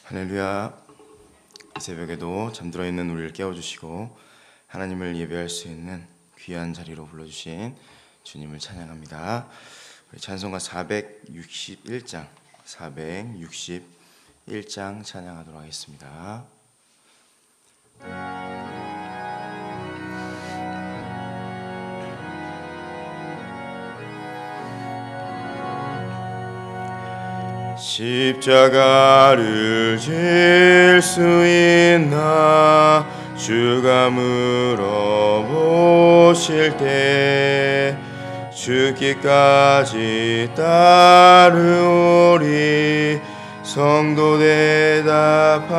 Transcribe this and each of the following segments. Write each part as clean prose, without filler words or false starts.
할렐루야. 이 새벽에도 잠들어 있는 우리를 깨워주시고 하나님을 예배할 수 있는 귀한 자리로 불러주신 주님을 찬양합니다. 우리 찬송가 461장 찬양하도록 하겠습니다. 십자가를 질 수 있나 주가 물어보실 때 죽기까지 따르오리 성도 대답하였다.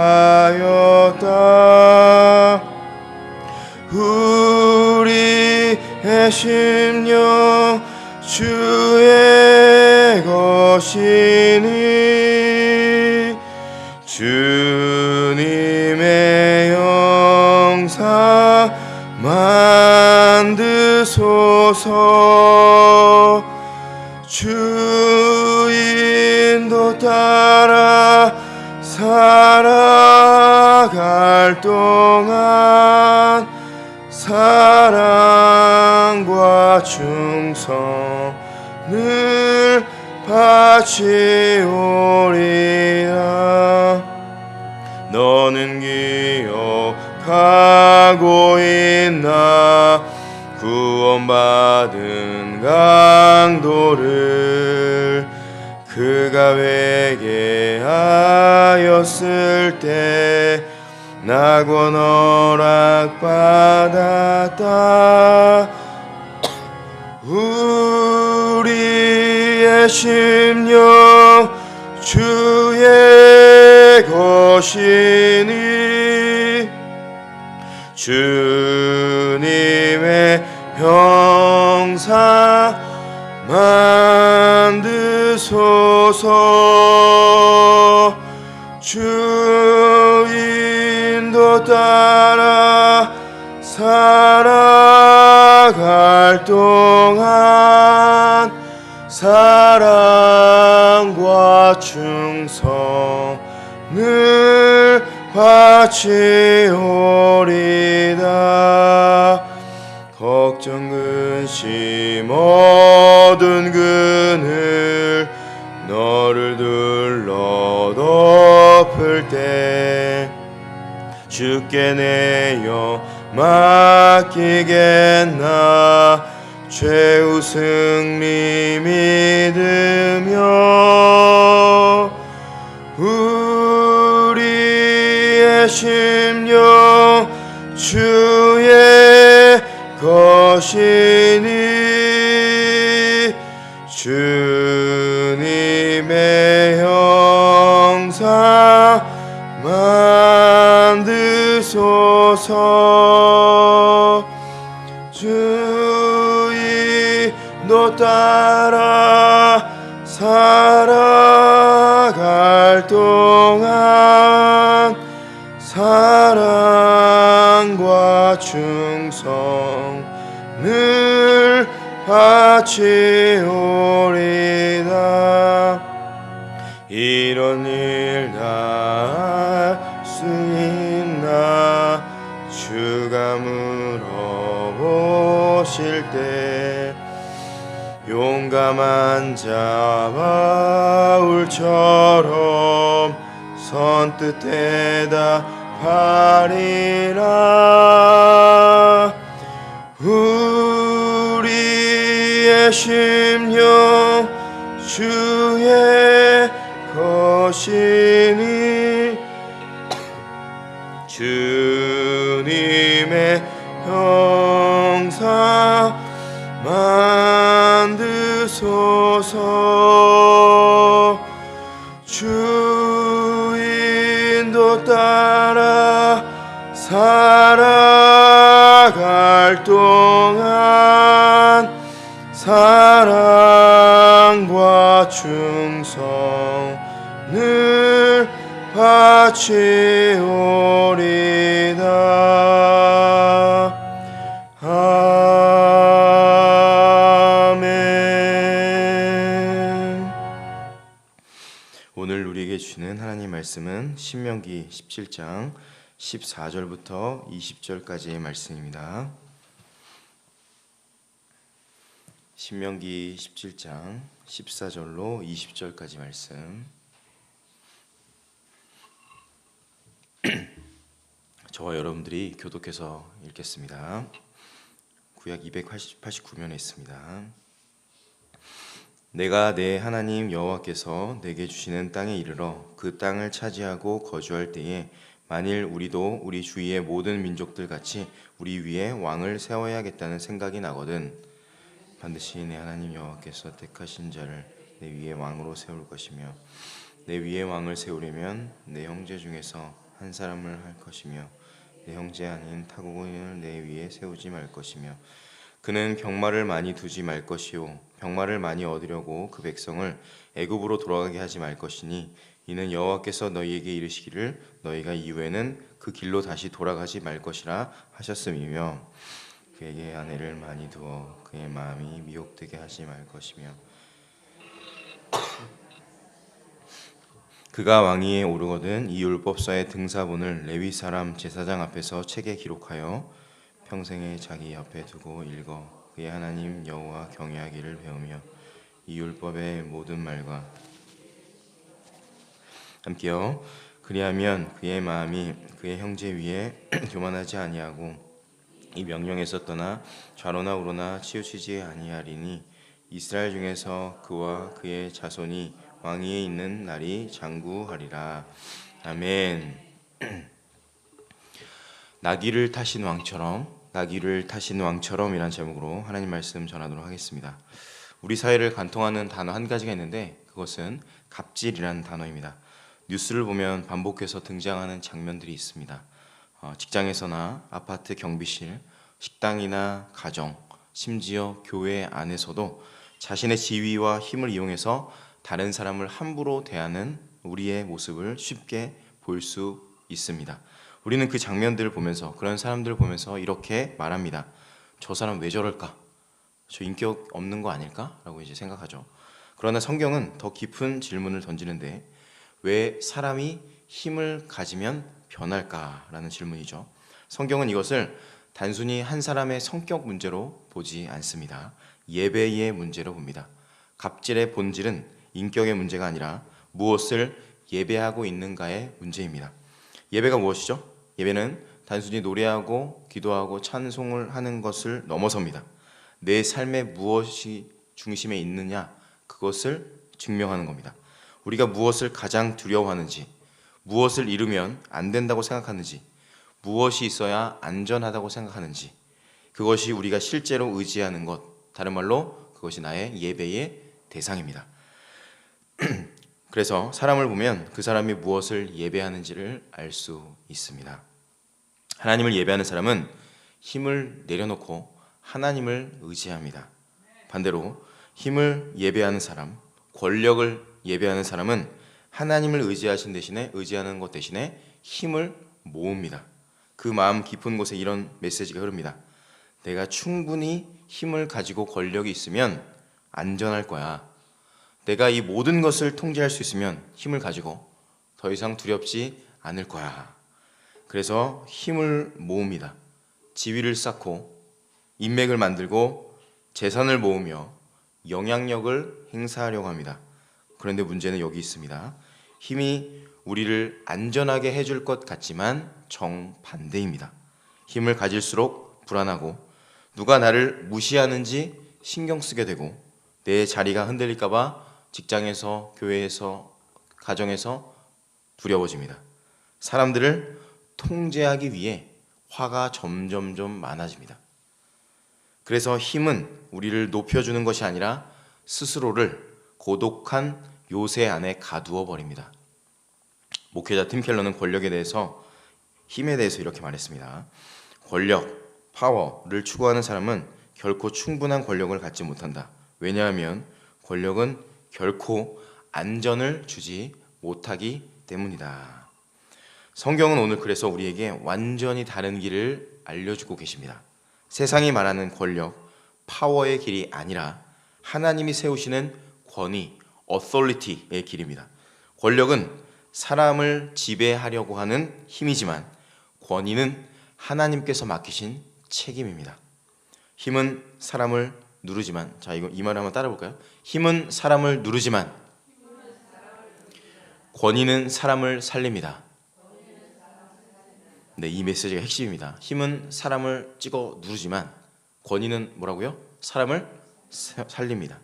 우리의 심령 주의 것이니 주님의 영상 만드소서. 주인도 따라 살아갈 동안 사랑과 충성을 바치오리라. 너는 기억하고 있나 구원받은 강도를 그가 회개하였을 때 낙원 허락받았다. 우리의 심령 주의 것이니 주님의 형상 만드소서. 주인도 따라 살아갈 동안 사랑과 충성을 바치오리다. 걱정 근심 어두운 그늘 너를 둘러 덮을 때 주께 내 영 맡기겠나 최후 승리 믿으며 우리의 심령 주의 것이니 주님의 형상 만드소서. 주인도 따라 살아갈 동안 사랑과 충성을 바치오리다. 이런 일 다 할 수 있나 주가 물어보실 때 용감한 자 바울처럼 선뜻 대답하리라. 우리의 심령 주의 것이니 주님의 형상 만드소서. 주인도 따라 살아갈 동안 사랑과 충성을 바치오리다. 아멘. 오늘 우리에게 주시는 하나님 말씀은 신명기 17장 14절부터 20절까지의 말씀입니다. 신명기 17장 14절로 20절까지 말씀. 저와 여러분들이 교독해서 읽겠습니다. 구약 289면에 있습니다. 내가 내 하나님 여호와께서 내게 주시는 땅에 이르러 그 땅을 차지하고 거주할 때에 만일 우리도 우리 주위의 모든 민족들 같이 우리 위에 왕을 세워야겠다는 생각이 나거든 반드시 내 하나님 여호와께서 택하신 자를 내 위에 왕으로 세울 것이며 내 위에 왕을 세우려면 내 형제 중에서 한 사람을 할 것이며 내 형제 아닌 타국인을 내 위에 세우지 말 것이며 그는 병마를 많이 두지 말 것이요 병마를 많이 얻으려고 그 백성을 애굽으로 돌아가게 하지 말 것이니 이는 여호와께서 너희에게 이르시기를 너희가 이후에는 그 길로 다시 돌아가지 말 것이라 하셨음이며 그에게 아내를 많이 두어 그의 마음이 미혹되게 하지 말 것이며 그가 왕위에 오르거든 이 율법서의 등사본을 레위 사람 제사장 앞에서 책에 기록하여 평생에 자기 옆에 두고 읽어 그의 하나님 여호와 경외하기를 배우며 이 율법의 모든 말과 함께요. 그리하면 그의 마음이 그의 형제 위에 교만하지 아니하고 이 명령에서 떠나 좌로나 우로나 치우치지 아니하리니 이스라엘 중에서 그와 그의 자손이 왕위에 있는 날이 장구하리라. 아멘. 나귀를 타신 왕처럼이란 제목으로 하나님 말씀 전하도록 하겠습니다. 우리 사회를 관통하는 단어 한 가지가 있는데 그것은 갑질이라는 단어입니다. 뉴스를 보면 반복해서 등장하는 장면들이 있습니다. 직장에서나 아파트 경비실, 식당이나 가정, 심지어 교회 안에서도 자신의 지위와 힘을 이용해서 다른 사람을 함부로 대하는 우리의 모습을 쉽게 볼 수 있습니다. 우리는 그 장면들을 보면서 그런 사람들을 보면서 이렇게 말합니다. 저 사람 왜 저럴까? 저 인격 없는 거 아닐까? 라고 이제 생각하죠. 그러나 성경은 더 깊은 질문을 던지는데 왜 사람이 힘을 가지면 변할까라는 질문이죠. 성경은 이것을 단순히 한 사람의 성격 문제로 보지 않습니다. 예배의 문제로 봅니다. 갑질의 본질은 인격의 문제가 아니라 무엇을 예배하고 있는가의 문제입니다. 예배가 무엇이죠? 예배는 단순히 노래하고 기도하고 찬송을 하는 것을 넘어섭니다. 내 삶에 무엇이 중심에 있느냐 그것을 증명하는 겁니다. 우리가 무엇을 가장 두려워하는지, 무엇을 이루면 안 된다고 생각하는지, 무엇이 있어야 안전하다고 생각하는지 그것이 우리가 실제로 의지하는 것, 다른 말로 그것이 나의 예배의 대상입니다. 그래서 사람을 보면 그 사람이 무엇을 예배하는지를 알 수 있습니다. 하나님을 예배하는 사람은 힘을 내려놓고 하나님을 의지합니다. 반대로 힘을 예배하는 사람, 권력을 예배하는 사람은 하나님을 의지하는 것 대신에 힘을 모읍니다. 그 마음 깊은 곳에 이런 메시지가 흐릅니다. 내가 충분히 힘을 가지고 권력이 있으면 안전할 거야. 내가 이 모든 것을 통제할 수 있으면 힘을 가지고 더 이상 두렵지 않을 거야. 그래서 힘을 모읍니다. 지위를 쌓고 인맥을 만들고 재산을 모으며 영향력을 행사하려고 합니다. 그런데 문제는 여기 있습니다. 힘이 우리를 안전하게 해줄 것 같지만 정반대입니다. 힘을 가질수록 불안하고 누가 나를 무시하는지 신경 쓰게 되고 내 자리가 흔들릴까 봐 직장에서, 교회에서, 가정에서 두려워집니다. 사람들을 통제하기 위해 화가 점점점 많아집니다. 그래서 힘은 우리를 높여주는 것이 아니라 스스로를 고독한 요새 안에 가두어 버립니다. 목회자 팀 켈러는 권력에 대해서, 힘에 대해서 이렇게 말했습니다. 권력, 파워를 추구하는 사람은 결코 충분한 권력을 갖지 못한다. 왜냐하면 권력은 결코 안전을 주지 못하기 때문이다. 성경은 오늘 그래서 우리에게 완전히 다른 길을 알려주고 계십니다. 세상이 말하는 권력, 파워의 길이 아니라 하나님이 세우시는 권위, authority의 길입니다. 권력은 사람을 지배하려고 하는 힘이지만 권위는 하나님께서 맡기신 책임입니다. 힘은 사람을 누르지만, 자, 이 말을 한번 따라 볼까요? 힘은 사람을 누르지만 권위는 사람을 살립니다. 네, 이 메시지가 핵심입니다. 힘은 사람을 찍어 누르지만 권위는 뭐라고요? 사람을 살립니다.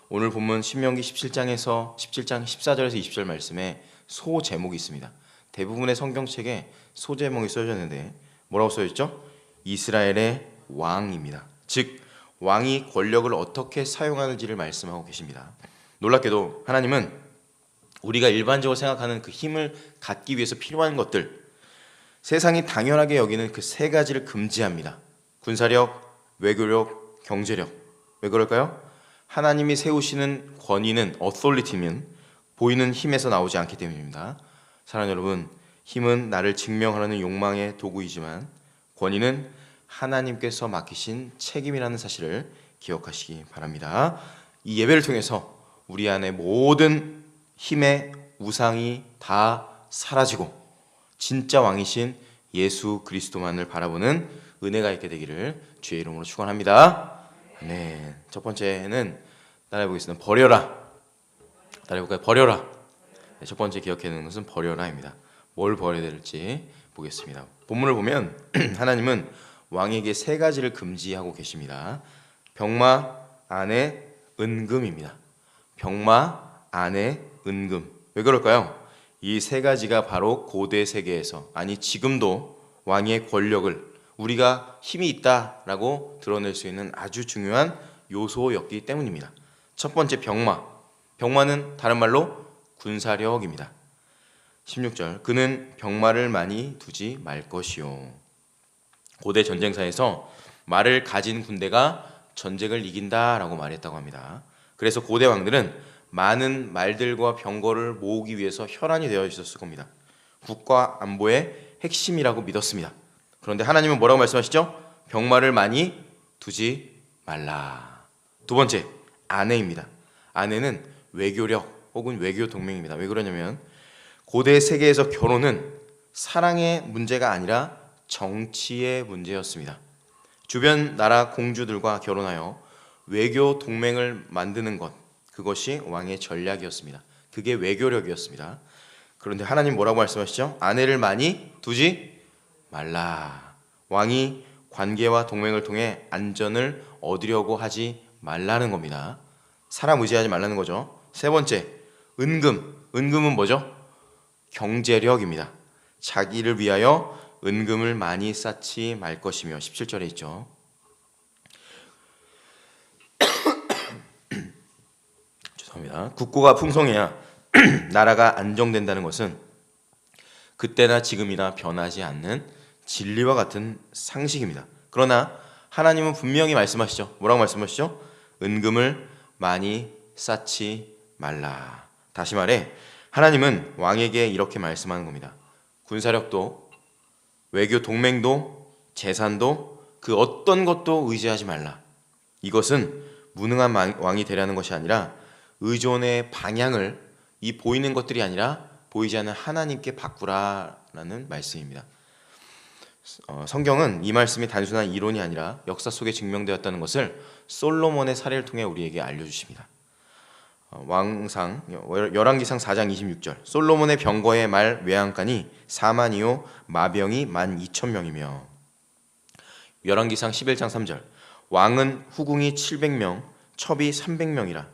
오늘 본문 신명기 17장 14절에서 20절 말씀에 소 제목이 있습니다. 대부분의 성경책에 소 제목이 써져 있는데 뭐라고 써 있죠? 이스라엘의 왕입니다. 즉 왕이 권력을 어떻게 사용하는지를 말씀하고 계십니다. 놀랍게도 하나님은 우리가 일반적으로 생각하는 그 힘을 갖기 위해서 필요한 것들, 세상이 당연하게 여기는 그 세 가지를 금지합니다. 군사력, 외교력, 경제력. 왜 그럴까요? 하나님이 세우시는 권위는 authority는 보이는 힘에서 나오지 않기 때문입니다. 사랑하는 여러분, 힘은 나를 증명하려는 욕망의 도구이지만 권위는 하나님께서 맡기신 책임이라는 사실을 기억하시기 바랍니다. 이 예배를 통해서 우리 안에 모든 힘의 우상이 다 사라지고 진짜 왕이신 예수 그리스도만을 바라보는 은혜가 있게 되기를 주의 이름으로 축원합니다. 네, 첫 번째는 따라해 보겠습니다. 버려라. 따라해 볼까요? 버려라. 네, 첫 번째 기억해야 되는 것은 버려라입니다. 뭘 버려야 될지 보겠습니다. 본문을 보면 하나님은 왕에게 세 가지를 금지하고 계십니다. 병마, 아내, 은금입니다. 병마, 아내, 은금. 왜 그럴까요? 이 세 가지가 바로 고대 세계에서, 아니 지금도 왕의 권력을 우리가 힘이 있다라고 드러낼 수 있는 아주 중요한 요소였기 때문입니다. 첫 번째 병마. 병마는 다른 말로 군사력입니다. 16절, 그는 병마를 많이 두지 말 것이요. 고대 전쟁사에서 말을 가진 군대가 전쟁을 이긴다라고 말했다고 합니다. 그래서 고대 왕들은 많은 말들과 병거를 모으기 위해서 혈안이 되어 있었을 겁니다. 국가 안보의 핵심이라고 믿었습니다. 그런데 하나님은 뭐라고 말씀하시죠? 병마를 많이 두지 말라. 두 번째, 아내입니다. 아내는 외교력 혹은 외교 동맹입니다. 왜 그러냐면 고대 세계에서 결혼은 사랑의 문제가 아니라 정치의 문제였습니다. 주변 나라 공주들과 결혼하여 외교 동맹을 만드는 것, 그것이 왕의 전략이었습니다. 그게 외교력이었습니다. 그런데 하나님 뭐라고 말씀하시죠? 아내를 많이 두지 말라. 왕이 관계와 동맹을 통해 안전을 얻으려고 하지 말라는 겁니다. 사람 의지하지 말라는 거죠. 세 번째, 은금. 은금은 뭐죠? 경제력입니다. 자기를 위하여 은금을 많이 쌓지 말 것이며 17절에 있죠. 죄송합니다. 국고가 풍성해야 나라가 안정된다는 것은 그때나 지금이나 변하지 않는 진리와 같은 상식입니다. 그러나 하나님은 분명히 말씀하시죠. 뭐라고 말씀하시죠? 은금을 많이 쌓지 말라. 다시 말해 하나님은 왕에게 이렇게 말씀하는 겁니다. 군사력도 외교 동맹도 재산도 그 어떤 것도 의지하지 말라. 이것은 무능한 왕이 되라는 것이 아니라 의존의 방향을 이 보이는 것들이 아니라 보이지 않는 하나님께 바꾸라라는 말씀입니다. 성경은 이 말씀이 단순한 이론이 아니라 역사 속에 증명되었다는 것을 솔로몬의 사례를 통해 우리에게 알려주십니다. 왕상 열왕기상 4장 26절, 솔로몬의 병거의 말 외양간이 4만이요 마병이 12,000명이며, 열왕기상 11장 3절, 왕은 후궁이 700명 첩이 300명이라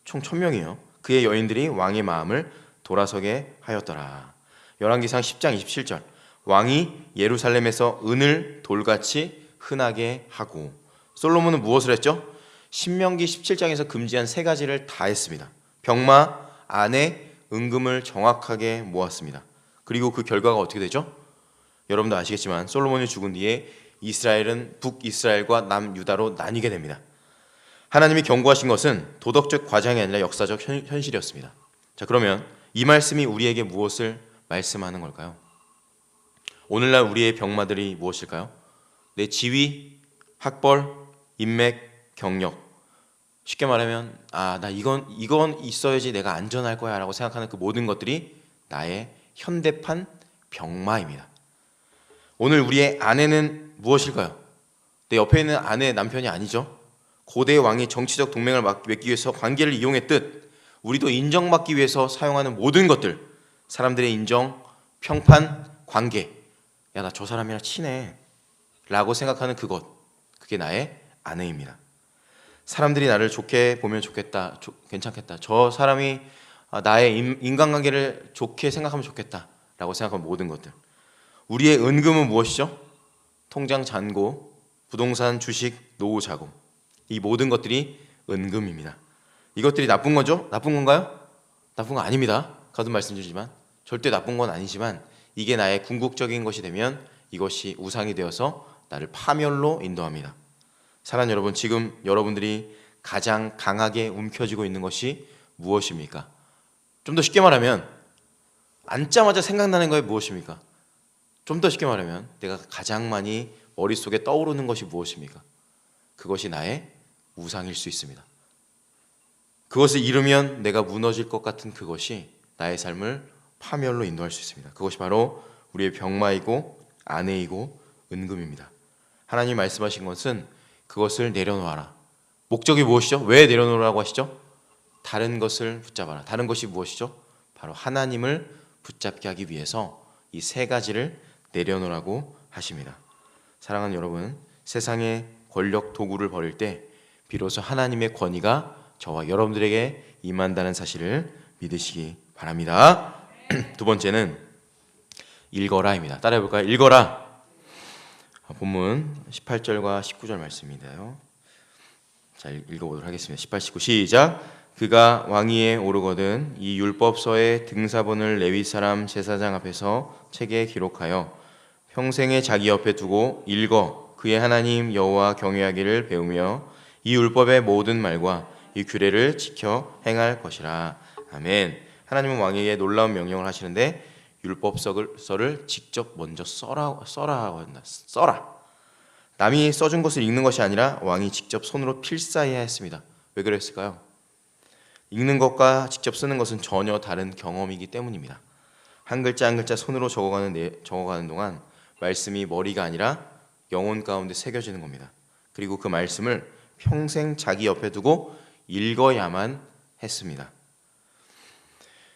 총 1000명이요 그의 여인들이 왕의 마음을 돌아서게 하였더라. 열왕기상 10장 27절, 왕이 예루살렘에서 은을 돌같이 흔하게 하고. 솔로몬은 무엇을 했죠? 신명기 17장에서 금지한 세 가지를 다 했습니다. 병마, 아내, 은금을 정확하게 모았습니다. 그리고 그 결과가 어떻게 되죠? 여러분도 아시겠지만 솔로몬이 죽은 뒤에 이스라엘은 북이스라엘과 남유다로 나뉘게 됩니다. 하나님이 경고하신 것은 도덕적 과장이 아니라 역사적 현실이었습니다. 자, 그러면 이 말씀이 우리에게 무엇을 말씀하는 걸까요? 오늘날 우리의 병마들이 무엇일까요? 내 지위, 학벌, 인맥, 경력. 쉽게 말하면 나 이건 있어야지 내가 안전할 거야 라고 생각하는 그 모든 것들이 나의 현대판 병마입니다. 오늘 우리의 아내는 무엇일까요? 내 옆에 있는 아내, 남편이 아니죠. 고대 왕이 정치적 동맹을 맺기 위해서 관계를 이용했듯 우리도 인정받기 위해서 사용하는 모든 것들, 사람들의 인정, 평판, 관계, 야, 나 저 사람이랑 친해 라고 생각하는 그것, 그게 나의 아내입니다. 사람들이 나를 좋게 보면 좋겠다, 괜찮겠다, 저 사람이 나의 인간관계를 좋게 생각하면 좋겠다 라고 생각하는 모든 것들. 우리의 은금은 무엇이죠? 통장 잔고, 부동산, 주식, 노후 자금, 이 모든 것들이 은금입니다. 이것들이 나쁜 거죠? 나쁜 건가요? 나쁜 거 아닙니다. 거듭 말씀드리지만 절대 나쁜 건 아니지만 이게 나의 궁극적인 것이 되면 이것이 우상이 되어서 나를 파멸로 인도합니다. 사랑하는 여러분, 지금 여러분들이 가장 강하게 움켜쥐고 있는 것이 무엇입니까? 좀 더 쉽게 말하면 앉자마자 생각나는 것이 무엇입니까? 좀 더 쉽게 말하면 내가 가장 많이 머릿속에 떠오르는 것이 무엇입니까? 그것이 나의 우상일 수 있습니다. 그것을 잃으면 내가 무너질 것 같은 그것이 나의 삶을 파멸로 인도할 수 있습니다. 그것이 바로 우리의 병마이고 아내이고 은금입니다. 하나님 말씀하신 것은 그것을 내려놓아라. 목적이 무엇이죠? 왜 내려놓으라고 하시죠? 다른 것을 붙잡아라. 다른 것이 무엇이죠? 바로 하나님을 붙잡게 하기 위해서 이 세 가지를 내려놓으라고 하십니다. 사랑하는 여러분, 세상의 권력 도구를 버릴 때 비로소 하나님의 권위가 저와 여러분들에게 임한다는 사실을 믿으시기 바랍니다. 두 번째는 읽어라입니다. 따라해 볼까요? 읽어라. 본문 18절과 19절 말씀인데요. 자, 읽어보도록 하겠습니다. 18, 19 시작. 그가 왕위에 오르거든 이 율법서의 등사본을 레위 사람 제사장 앞에서 책에 기록하여 평생에 자기 옆에 두고 읽어 그의 하나님 여호와 경외하기를 배우며 이 율법의 모든 말과 이 규례를 지켜 행할 것이라. 아멘. 하나님은 왕에게 놀라운 명령을 하시는데 율법서를 직접 먼저 써라. 남이 써준 것을 읽는 것이 아니라 왕이 직접 손으로 필사해야 했습니다. 왜 그랬을까요? 읽는 것과 직접 쓰는 것은 전혀 다른 경험이기 때문입니다. 한 글자 한 글자 손으로 적어가는 동안 말씀이 머리가 아니라 영혼 가운데 새겨지는 겁니다. 그리고 그 말씀을 평생 자기 옆에 두고 읽어야만 했습니다.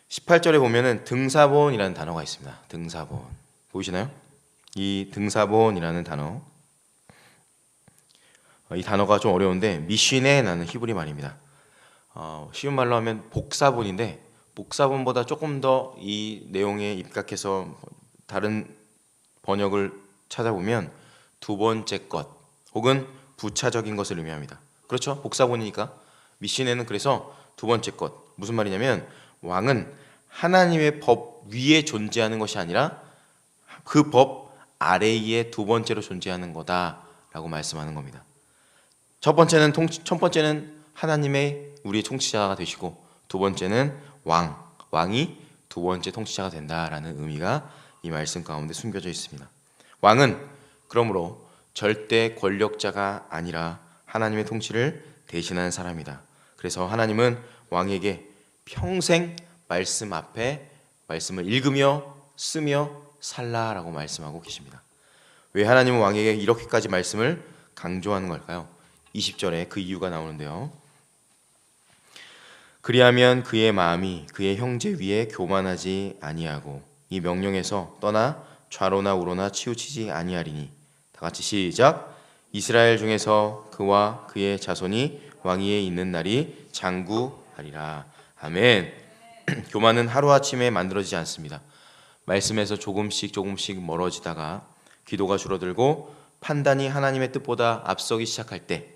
18절에 보면은 등사본이라는 단어가 있습니다. 등사본 보이시나요? 이 등사본이라는 단어, 이 단어가 좀 어려운데 미쉬네라는 히브리 말입니다. 쉬운 말로 하면 복사본인데 복사본보다 조금 더 이 내용에 입각해서 다른 번역을 찾아보면 두 번째 것 혹은 부차적인 것을 의미합니다. 그렇죠? 복사본이니까. 미쉬네는 그래서 두 번째 것, 무슨 말이냐면 왕은 하나님의 법 위에 존재하는 것이 아니라 그 법 아래에 두 번째로 존재하는 거다라고 말씀하는 겁니다. 첫 번째는 하나님의 우리의 통치자가 되시고 두 번째는 왕이 두 번째 통치자가 된다라는 의미가 이 말씀 가운데 숨겨져 있습니다. 왕은 그러므로 절대 권력자가 아니라 하나님의 통치를 대신하는 사람이다. 그래서 하나님은 왕에게 평생 말씀 앞에 말씀을 읽으며 쓰며 살라라고 말씀하고 계십니다. 왜 하나님은 왕에게 이렇게까지 말씀을 강조하는 걸까요? 20절에 그 이유가 나오는데요. 그리하면 그의 마음이 그의 형제 위에 교만하지 아니하고 이 명령에서 떠나 좌로나 우로나 치우치지 아니하리니. 다 같이 시작. 이스라엘 중에서 그와 그의 자손이 왕위에 있는 날이 장구하리라. 아멘. 교만은 하루아침에 만들어지지 않습니다. 말씀에서 조금씩 멀어지다가 기도가 줄어들고 판단이 하나님의 뜻보다 앞서기 시작할 때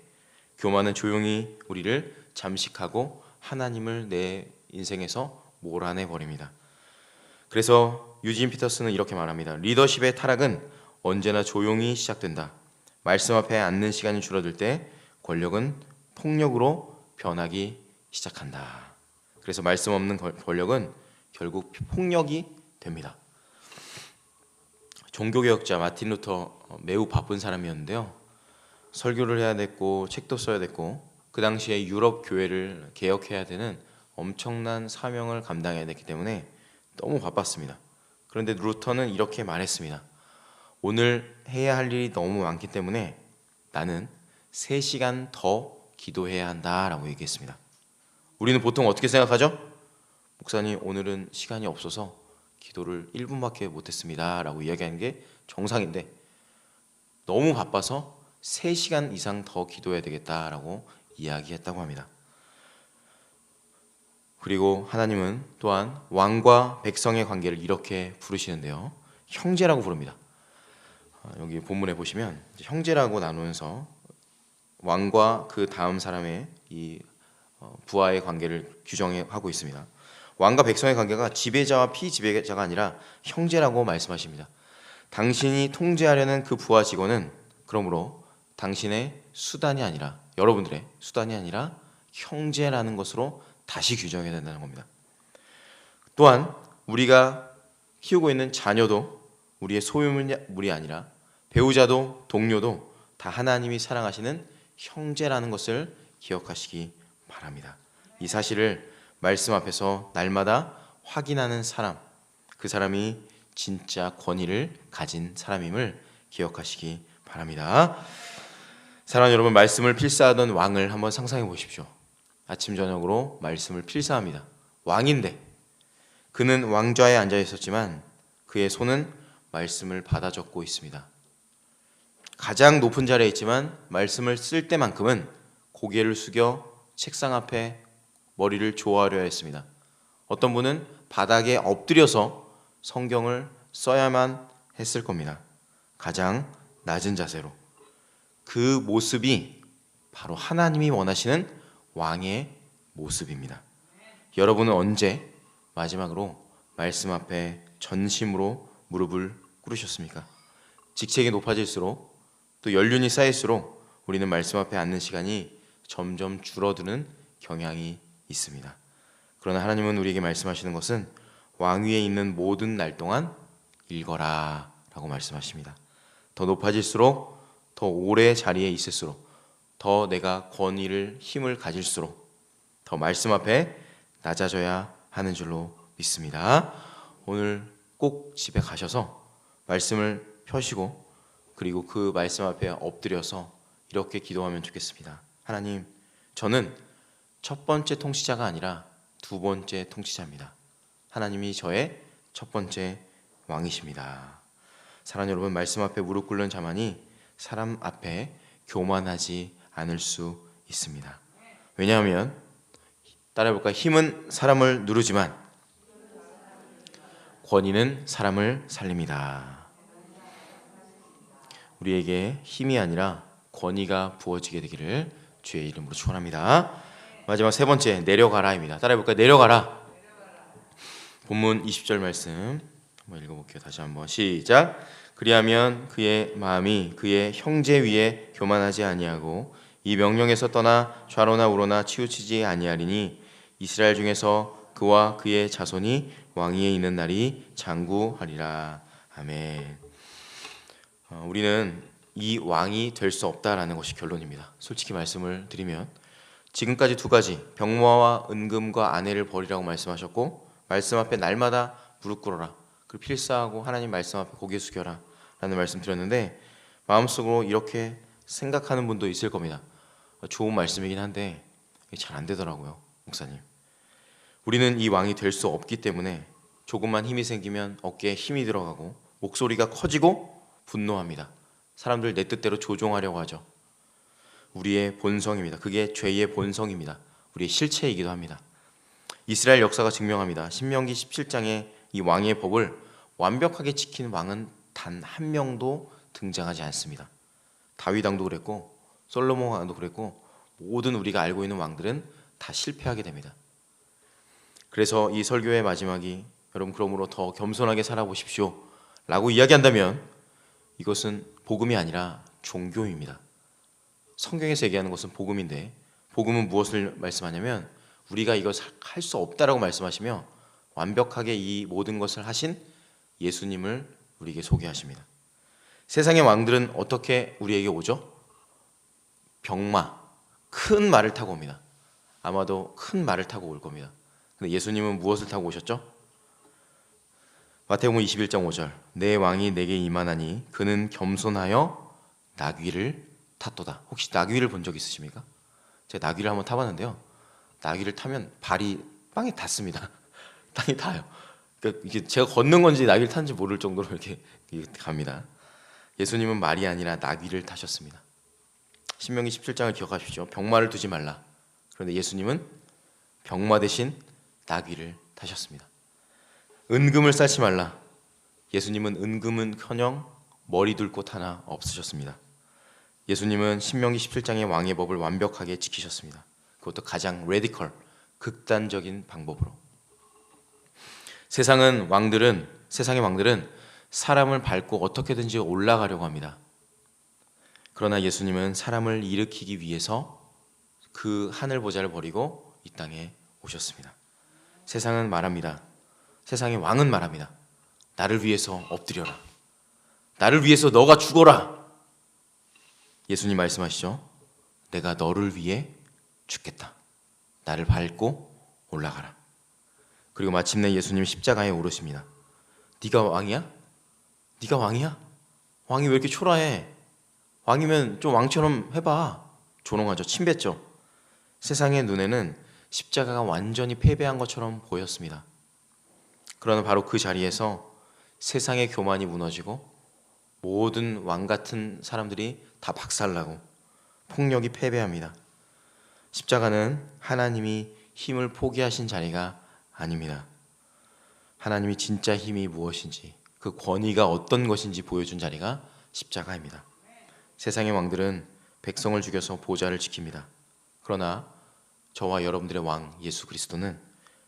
교만은 조용히 우리를 잠식하고 하나님을 내 인생에서 몰아내 버립니다. 그래서 유진 피터스는 이렇게 말합니다. 리더십의 타락은 언제나 조용히 시작된다. 말씀 앞에 앉는 시간이 줄어들 때 권력은 폭력으로 변하기 시작한다. 그래서 말씀 없는 권력은 결국 폭력이 됩니다. 종교개혁자 마틴 루터 매우 바쁜 사람이었는데요. 설교를 해야 됐고 책도 써야 됐고 그 당시에 유럽 교회를 개혁해야 되는 엄청난 사명을 감당해야 됐기 때문에 너무 바빴습니다. 그런데 루터는 이렇게 말했습니다. 오늘 해야 할 일이 너무 많기 때문에 나는 3시간 더 기도해야 한다라고 얘기했습니다. 우리는 보통 어떻게 생각하죠? 목사님, 오늘은 시간이 없어서 기도를 1분밖에 못했습니다 라고 이야기하는 게 정상인데, 너무 바빠서 3시간 이상 더 기도해야 되겠다라고 이야기했다고 합니다. 그리고 하나님은 또한 왕과 백성의 관계를 이렇게 부르시는데요, 형제라고 부릅니다. 여기 본문에 보시면 형제라고 나누면서 왕과 그 다음 사람의 이 부하의 관계를 규정하고 있습니다. 왕과 백성의 관계가 지배자와 피지배자가 아니라 형제라고 말씀하십니다. 당신이 통제하려는 그 부하 직원은 그러므로 당신의 수단이 아니라, 여러분들의 수단이 아니라 형제라는 것으로 다시 규정해야 된다는 겁니다. 또한 우리가 키우고 있는 자녀도 우리의 소유물이 아니라 배우자도 동료도 다 하나님이 사랑하시는 형제라는 것을 기억하시기 바랍니다. 이 사실을 말씀 앞에서 날마다 확인하는 사람, 그 사람이 진짜 권위를 가진 사람임을 기억하시기 바랍니다. 사랑하는 여러분, 말씀을 필사하던 왕을 한번 상상해 보십시오. 아침 저녁으로 말씀을 필사합니다. 왕인데 그는 왕좌에 앉아 있었지만 그의 손은 말씀을 받아 적고 있습니다. 가장 높은 자리에 있지만 말씀을 쓸 때만큼은 고개를 숙여 책상 앞에 머리를 조아려 했습니다. 어떤 분은 바닥에 엎드려서 성경을 써야만 했을 겁니다. 가장 낮은 자세로. 그 모습이 바로 하나님이 원하시는 왕의 모습입니다. 여러분은 언제 마지막으로 말씀 앞에 전심으로 무릎을 꿇으셨습니까? 직책이 높아질수록 또 연륜이 쌓일수록 우리는 말씀 앞에 앉는 시간이 점점 줄어드는 경향이 있습니다. 그러나 하나님은 우리에게 말씀하시는 것은 왕위에 있는 모든 날 동안 읽어라 라고 말씀하십니다. 더 높아질수록, 더 오래 자리에 있을수록, 더 내가 권위를, 힘을 가질수록 더 말씀 앞에 낮아져야 하는 줄로 믿습니다. 오늘 꼭 집에 가셔서 말씀을 펴시고 그리고 그 말씀 앞에 엎드려서 이렇게 기도하면 좋겠습니다. 하나님, 저는 첫 번째 통치자가 아니라 두 번째 통치자입니다. 하나님이 저의 첫 번째 왕이십니다. 사랑하는 여러분, 말씀 앞에 무릎 꿇는 자만이 사람 앞에 교만하지 않을 수 있습니다. 왜냐하면 따라해볼까요? 힘은 사람을 누르지만 권위는 사람을 살립니다. 우리에게 힘이 아니라 권위가 부어지게 되기를 주의 이름으로 축원합니다. 마지막 세 번째, 내려가라입니다. 따라해볼까요? 내려가라. 본문 20절 말씀 한번 읽어볼게요. 다시 한번 시작. 그리하면 그의 마음이 그의 형제 위에 교만하지 아니하고 이 명령에서 떠나 좌로나 우로나 치우치지 아니하리니 이스라엘 중에서 그와 그의 자손이 왕위에 있는 날이 장구하리라. 아멘. 우리는 이 왕이 될 수 없다라는 것이 결론입니다. 솔직히 말씀을 드리면 지금까지 두 가지, 병모와 은금과 아내를 버리라고 말씀하셨고, 말씀 앞에 날마다 무릎 꿇어라, 그리고 필사하고 하나님 말씀 앞에 고개 숙여라 라는 말씀 드렸는데, 마음속으로 이렇게 생각하는 분도 있을 겁니다. 좋은 말씀이긴 한데 잘 안 되더라고요, 목사님. 우리는 이 왕이 될 수 없기 때문에 조금만 힘이 생기면 어깨에 힘이 들어가고 목소리가 커지고 분노합니다. 사람들 내 뜻대로 조종하려고 하죠. 우리의 본성입니다. 그게 죄의 본성입니다. 우리의 실체이기도 합니다. 이스라엘 역사가 증명합니다. 신명기 17장에 이 왕의 법을 완벽하게 지킨 왕은 단 한 명도 등장하지 않습니다. 다윗 왕도 그랬고 솔로몬 왕도 그랬고 모든 우리가 알고 있는 왕들은 다 실패하게 됩니다. 그래서 이 설교의 마지막이 여러분 그러므로 더 겸손하게 살아보십시오 라고 이야기한다면 이것은 복음이 아니라 종교입니다. 성경에서 얘기하는 것은 복음인데, 복음은 무엇을 말씀하냐면 우리가 이것을 할 수 없다라고 말씀하시며 완벽하게 이 모든 것을 하신 예수님을 우리에게 소개하십니다. 세상의 왕들은 어떻게 우리에게 오죠? 병마, 큰 말을 타고 옵니다. 아마도 큰 말을 타고 올 겁니다. 근데 예수님은 무엇을 타고 오셨죠? 마태복음 21장 5절 내 왕이 내게 임하나니 그는 겸손하여 나귀를 탔도다. 혹시 나귀를 본 적 있으십니까? 제가 나귀를 한번 타봤는데요. 나귀를 타면 발이 땅에 닿습니다. 땅에 닿아요. 그러니까 이게 제가 걷는 건지 나귀를 타는지 모를 정도로 이렇게 갑니다. 예수님은 말이 아니라 나귀를 타셨습니다. 신명기 17장을 기억하십시오. 병마를 두지 말라. 그런데 예수님은 병마 대신 나귀를 타셨습니다. 은금을 쌓지 말라. 예수님은 은금은커녕 머리 둘 곳 하나 없으셨습니다. 예수님은 신명기 17장의 왕의 법을 완벽하게 지키셨습니다. 그것도 가장 레디컬, 극단적인 방법으로. 세상의 왕들은 사람을 밟고 어떻게든지 올라가려고 합니다. 그러나 예수님은 사람을 일으키기 위해서 그 하늘 보좌를 버리고 이 땅에 오셨습니다. 세상은 말합니다. 세상의 왕은 말합니다. 나를 위해서 엎드려라. 나를 위해서 너가 죽어라. 예수님 말씀하시죠. 내가 너를 위해 죽겠다. 나를 밟고 올라가라. 그리고 마침내 예수님 십자가에 오르십니다. 네가 왕이야? 네가 왕이야? 왕이 왜 이렇게 초라해? 왕이면 좀 왕처럼 해봐. 조롱하죠. 침뱉죠. 세상의 눈에는 십자가가 완전히 패배한 것처럼 보였습니다. 그러나 바로 그 자리에서 세상의 교만이 무너지고 모든 왕 같은 사람들이 다 박살나고 폭력이 패배합니다. 십자가는 하나님이 힘을 포기하신 자리가 아닙니다. 하나님이 진짜 힘이 무엇인지, 그 권위가 어떤 것인지 보여준 자리가 십자가입니다. 세상의 왕들은 백성을 죽여서 보좌를 지킵니다. 그러나 저와 여러분들의 왕 예수 그리스도는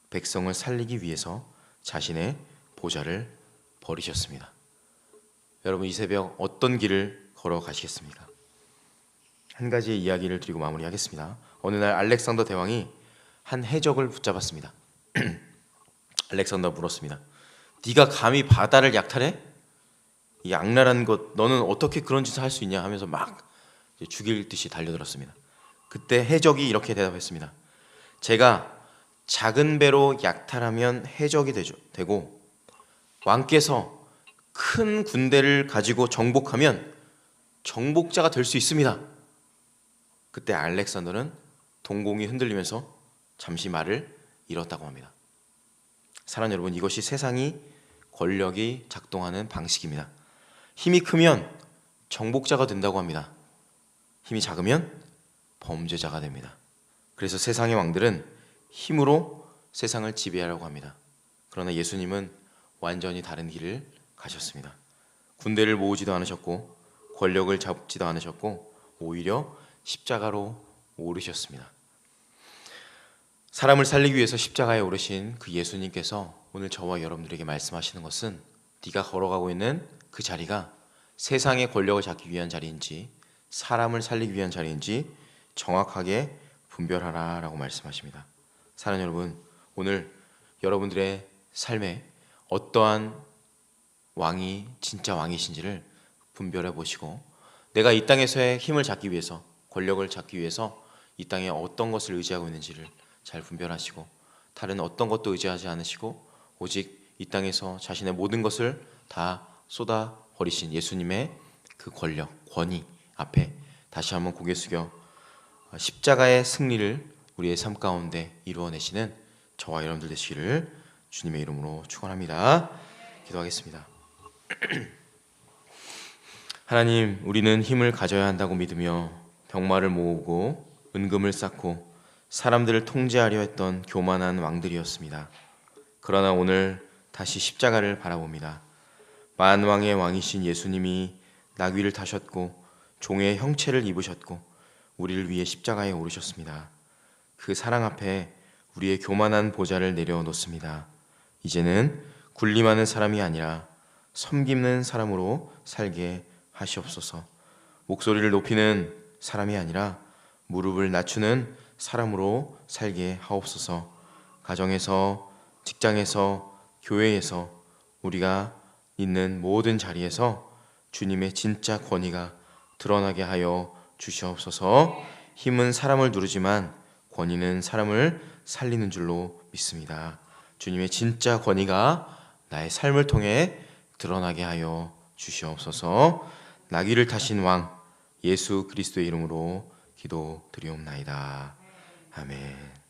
백성을 살리기 위해서 자신의 보좌를 버리셨습니다. 여러분, 이 새벽 어떤 길을 걸어가시겠습니까? 한 가지의 이야기를 드리고 마무리하겠습니다. 어느 날 알렉산더 대왕이 한 해적을 붙잡았습니다. 알렉산더가 물었습니다. 네가 감히 바다를 약탈해? 이 악랄한 것, 너는 어떻게 그런 짓을 할 수 있냐 하면서 막 죽일 듯이 달려들었습니다. 그때 해적이 이렇게 대답했습니다. 제가 작은 배로 약탈하면 해적이 되고 왕께서 큰 군대를 가지고 정복하면 정복자가 될 수 있습니다. 그때 알렉산더는 동공이 흔들리면서 잠시 말을 잃었다고 합니다. 사랑하는 여러분, 이것이 세상이 권력이 작동하는 방식입니다. 힘이 크면 정복자가 된다고 합니다. 힘이 작으면 범죄자가 됩니다. 그래서 세상의 왕들은 힘으로 세상을 지배하려고 합니다. 그러나 예수님은 완전히 다른 길을 가셨습니다. 군대를 모으지도 않으셨고 권력을 잡지도 않으셨고 오히려 십자가로 오르셨습니다. 사람을 살리기 위해서 십자가에 오르신 그 예수님께서 오늘 저와 여러분들에게 말씀하시는 것은 네가 걸어가고 있는 그 자리가 세상의 권력을 잡기 위한 자리인지 사람을 살리기 위한 자리인지 정확하게 분별하라 라고 말씀하십니다. 사랑하는 여러분, 오늘 여러분들의 삶에 어떠한 왕이 진짜 왕이신지를 분별해 보시고 내가 이 땅에서의 힘을 잡기 위해서, 권력을 잡기 위해서 이 땅에 어떤 것을 의지하고 있는지를 잘 분별하시고 다른 어떤 것도 의지하지 않으시고 오직 이 땅에서 자신의 모든 것을 다 쏟아 버리신 예수님의 그 권력, 권위 앞에 다시 한번 고개 숙여 십자가의 승리를 우리의 삶 가운데 이루어내시는 저와 여러분들 되시기를 주님의 이름으로 축원합니다. 기도하겠습니다. 하나님, 우리는 힘을 가져야 한다고 믿으며 병마를 모으고 은금을 쌓고 사람들을 통제하려 했던 교만한 왕들이었습니다. 그러나 오늘 다시 십자가를 바라봅니다. 만왕의 왕이신 예수님이 나귀를 타셨고 종의 형체를 입으셨고 우리를 위해 십자가에 오르셨습니다. 그 사랑 앞에 우리의 교만한 보좌를 내려놓습니다. 이제는 군림하는 사람이 아니라 섬기는 사람으로 살게 하시옵소서. 목소리를 높이는 사람이 아니라 무릎을 낮추는 사람으로 살게 하옵소서. 가정에서, 직장에서, 교회에서 우리가 있는 모든 자리에서 주님의 진짜 권위가 드러나게 하여 주시옵소서. 힘은 사람을 누르지만 권위는 사람을 살리는 줄로 믿습니다. 주님의 진짜 권위가 나의 삶을 통해 드러나게 하여 주시옵소서. 나귀를 타신 왕 예수 그리스도의 이름으로 기도드리옵나이다. 아멘.